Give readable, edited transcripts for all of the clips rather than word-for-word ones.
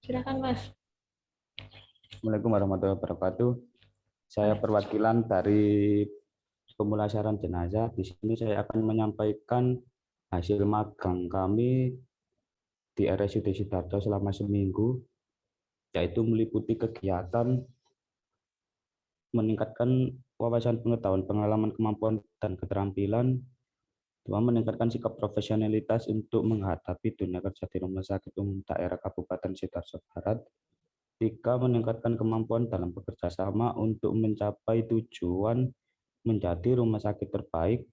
Silakan, Mas. Assalamualaikum warahmatullahi wabarakatuh. Saya perwakilan dari pemulasaran jenazah. Di sini saya akan menyampaikan hasil magang kami di RSUD Sidoarjo selama seminggu, yaitu meliputi kegiatan meningkatkan wawasan pengetahuan, pengalaman, kemampuan, dan keterampilan, dua, meningkatkan sikap profesionalitas untuk menghadapi dunia kerja di Rumah Sakit Umum Daerah Kabupaten Sidoarjo Barat, tiga, meningkatkan kemampuan dalam bekerja sama untuk mencapai tujuan menjadi rumah sakit terbaik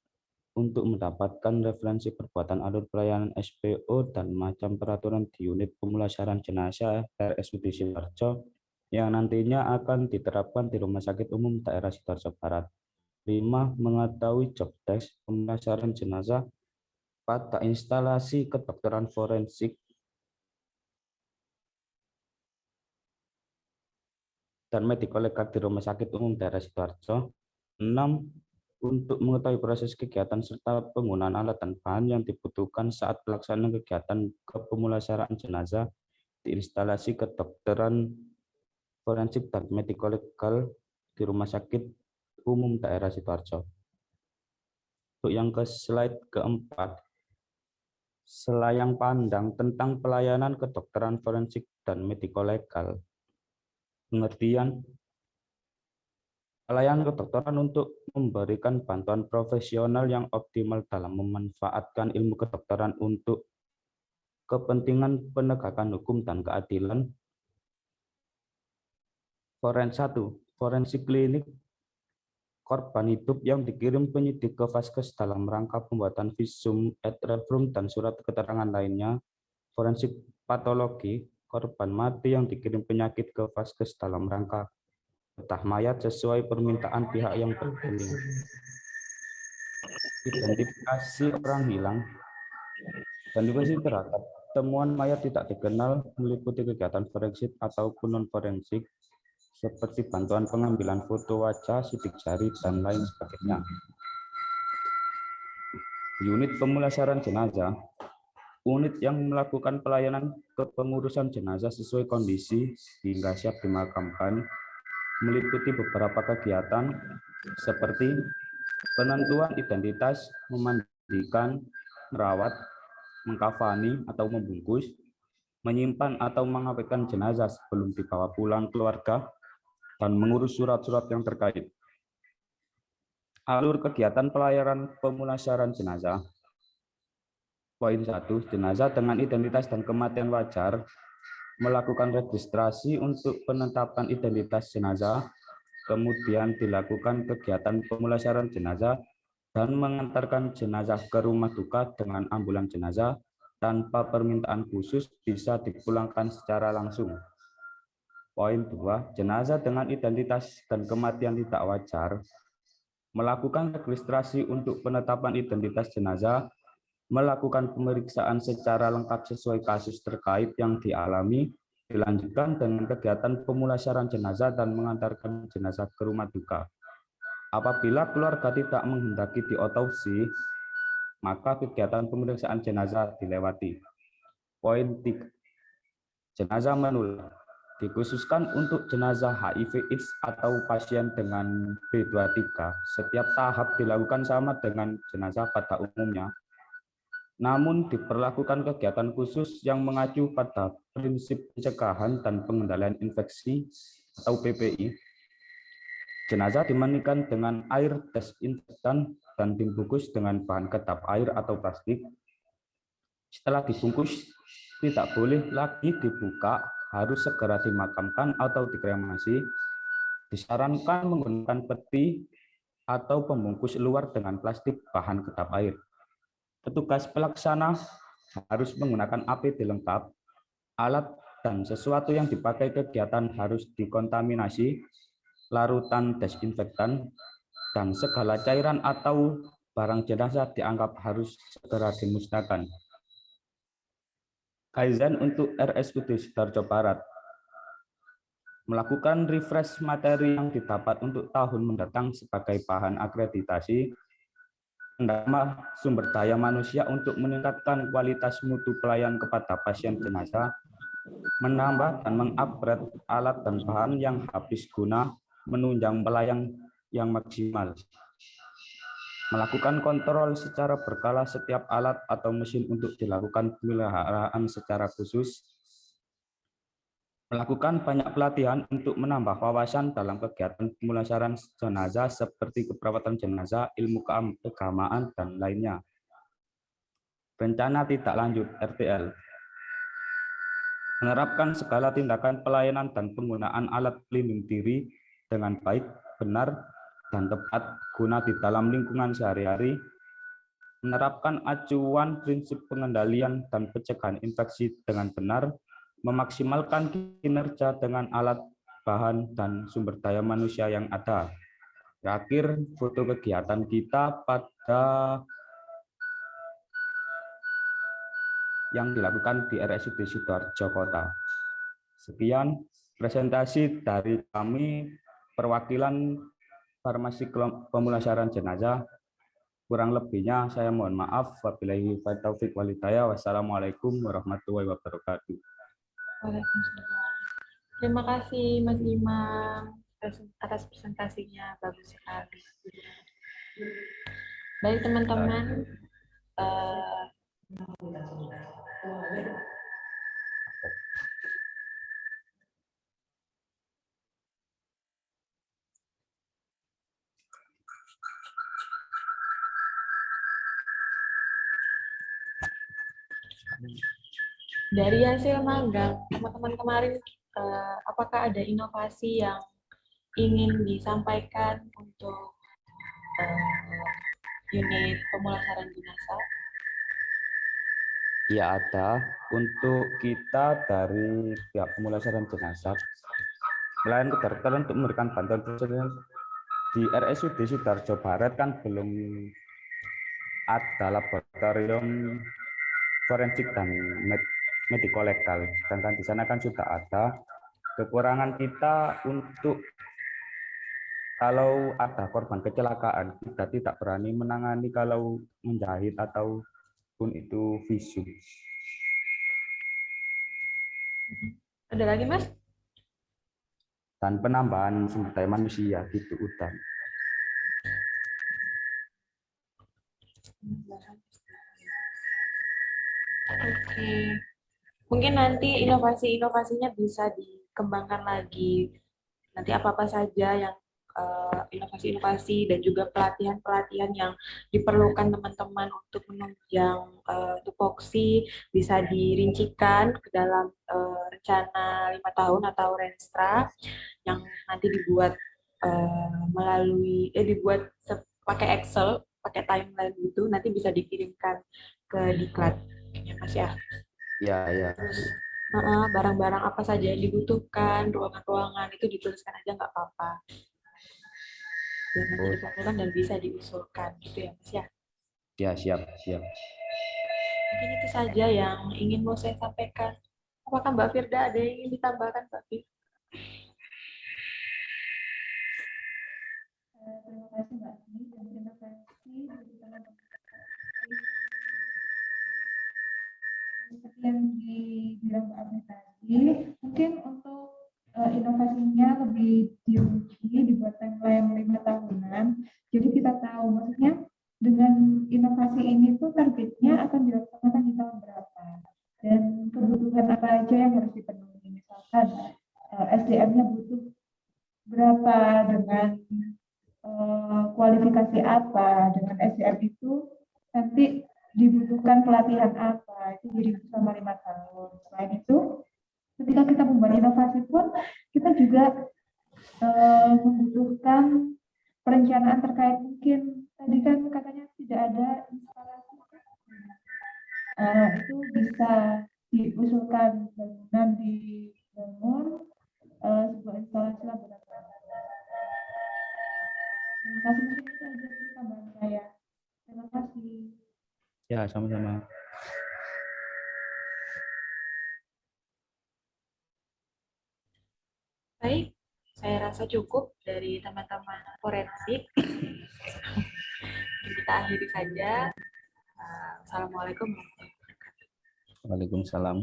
untuk mendapatkan referensi perbuatan alur pelayanan SPO dan macam peraturan di unit pemulasaran jenazah RSUD Sidoarjo yang nantinya akan diterapkan di Rumah Sakit Umum Daerah Sidoarjo Barat. 5. Mengetahui job desk pemulasaran jenazah pada instalasi kedokteran forensik dan medico legal di Rumah Sakit Umum Daerah Sidoarjo. 6. Untuk mengetahui proses kegiatan serta penggunaan alat dan bahan yang dibutuhkan saat pelaksanaan kegiatan kepemulasaran jenazah di instalasi kedokteran forensik dan medico legal di Rumah Sakit Umum Daerah Sidoarjo. Untuk yang ke slide keempat, selayang pandang tentang pelayanan kedokteran forensik dan medico legal. Pengertian: pelayanan kedokteran untuk memberikan bantuan profesional yang optimal dalam memanfaatkan ilmu kedokteran untuk kepentingan penegakan hukum dan keadilan. Forensik klinik korban hidup yang dikirim penyidik ke Vaskes dalam rangka pembuatan visum et referendum dan surat keterangan lainnya. Forensik patologi korban mati yang dikirim penyakit ke Vaskes dalam rangka bedah mayat sesuai permintaan pihak yang berwenang. Identifikasi orang hilang. Identifikasi terhadap temuan mayat tidak dikenal meliputi kegiatan forensik ataupun non forensik seperti bantuan pengambilan foto wajah, sidik jari, dan lain sebagainya. Unit pemulasaran jenazah, unit yang melakukan pelayanan kepengurusan jenazah sesuai kondisi hingga siap dimakamkan, meliputi beberapa kegiatan seperti penentuan identitas, memandikan, merawat, mengkafani atau membungkus, menyimpan atau mengawetkan jenazah sebelum dibawa pulang keluarga, dan mengurus surat-surat yang terkait. Alur kegiatan pelayanan pemulasaran jenazah. Poin 1, jenazah dengan identitas dan kematian wajar melakukan registrasi untuk penetapan identitas jenazah, kemudian dilakukan kegiatan pemulasaran jenazah dan mengantarkan jenazah ke rumah duka dengan ambulan jenazah tanpa permintaan khusus bisa dipulangkan secara langsung. Poin 2, jenazah dengan identitas dan kematian tidak wajar melakukan registrasi untuk penetapan identitas jenazah, melakukan pemeriksaan secara lengkap sesuai kasus terkait yang dialami, dilanjutkan dengan kegiatan pemulasaran jenazah dan mengantarkan jenazah ke rumah duka. Apabila keluarga tidak menghendaki diotopsi, maka kegiatan pemeriksaan jenazah dilewati. Poin 3, jenazah menular. Dikhususkan untuk jenazah HIV/AIDS atau pasien dengan B23, setiap tahap dilakukan sama dengan jenazah pada umumnya. Namun diperlakukan kegiatan khusus yang mengacu pada prinsip pencegahan dan pengendalian infeksi atau PPI. Jenazah dimandikan dengan air desinfektan dan dibungkus dengan bahan kedap air atau plastik. Setelah dibungkus, tidak boleh lagi dibuka, harus segera dimakamkan atau dikremasi. Disarankan menggunakan peti atau pembungkus luar dengan plastik bahan kedap air. Petugas pelaksana harus menggunakan APD lengkap, alat dan sesuatu yang dipakai kegiatan harus dikontaminasi, larutan desinfektan, dan segala cairan atau barang jenazah dianggap harus segera dimusnahkan. Kaizen untuk RSUD Sidoarjo Barat. Melakukan refresh materi yang didapat untuk tahun mendatang sebagai bahan akreditasi, menambah sumber daya manusia untuk meningkatkan kualitas mutu pelayanan kepada pasien jenazah, menambah dan mengupgrade alat dan bahan yang habis guna, menunjang pelayanan yang maksimal, melakukan kontrol secara berkala setiap alat atau mesin untuk dilakukan pemeliharaan secara khusus, melakukan banyak pelatihan untuk menambah wawasan dalam kegiatan pemulasaran jenazah seperti keperawatan jenazah, ilmu keagamaan, dan lainnya. Rencana tidak lanjut RTL. Menerapkan segala tindakan pelayanan dan penggunaan alat pelindung diri dengan baik, benar, dan tepat guna di dalam lingkungan sehari-hari, menerapkan acuan prinsip pengendalian dan pencegahan infeksi dengan benar, memaksimalkan kinerja dengan alat, bahan, dan sumber daya manusia yang ada. Terakhir, foto kegiatan kita pada yang dilakukan di RSUD Sidoarjo Kota. Sekian presentasi dari kami perwakilan Farmasi Pemulasaran Jenazah. Kurang lebihnya saya mohon maaf. Wabillahi taufiq walhidayah. Wassalamualaikum warahmatullahi wabarakatuh. Waalaikumsalam. Terima kasih Mas Imam atas presentasinya, bagus sekali. Baik teman-teman, dari hasil magang teman-teman kemarin, apakah ada inovasi yang ingin disampaikan untuk unit pemulasaran jenazah? Ya, ada. Untuk kita dari pihak pemulasaran jenazah, selain kedokteran untuk memberikan bantuan prosedur di RSUD Sidoarjo Barat kan belum ada laboratorium forensik dan medico legal, sedangkan di sana kan sudah ada. Kekurangan kita untuk kalau ada korban kecelakaan, kita tidak berani menangani kalau menjahit ataupun itu visum. Ada lagi, Mas? Dan penambahan sumber daya manusia gitu udah. Oke. Mungkin nanti inovasi-inovasinya bisa dikembangkan lagi. Nanti apa-apa saja yang inovasi-inovasi dan juga pelatihan-pelatihan yang diperlukan teman-teman untuk menunjang tupoksi bisa dirincikan ke dalam rencana 5 tahun atau Renstra yang nanti dibuat dibuat pakai Excel, pakai timeline gitu, nanti bisa dikirimkan ke Diklat, ya Mas ya. Ya. Terus barang-barang apa saja yang dibutuhkan, ruangan-ruangan itu dituliskan aja nggak apa-apa. Dan nanti diperlukan dan bisa diusulkan gitu ya Mas ya. Ya, siap. Mungkin itu saja yang ingin mau saya sampaikan. Apakah Mbak Firda ada yang ingin ditambahkan, Mbak Firda? Terima kasih Mbak Ani dan terima kasih bagi teman-teman seperti yang dibilang Mbak Ani tadi, mungkin untuk inovasinya lebih diuji, dibuat timeline 5 tahunan. Jadi kita tahu, maksudnya dengan inovasi ini tuh targetnya akan dilaksanakan di tahun berapa dan kebutuhan apa aja yang harus dipenuhi. Misalkan SDM-nya butuh berapa dengan kualifikasi apa, dengan SDM itu nanti dibutuhkan pelatihan apa, itu jadi selama 5 tahun. Selain itu, ketika kita membuat inovasi pun, kita juga membutuhkan perencanaan terkait mungkin tadi kan katanya tidak ada instalasi, itu bisa diusulkan bangunan dibangun sebuah instalasi laboratorium. Terima kasih, mungkin itu aja tambahan saya. Terima kasih. Ya, sama-sama. Baik, saya rasa cukup dari teman-teman forensik. Kita akhiri saja. Assalamualaikum warahmatullahi wabarakatuh. Waalaikumsalam.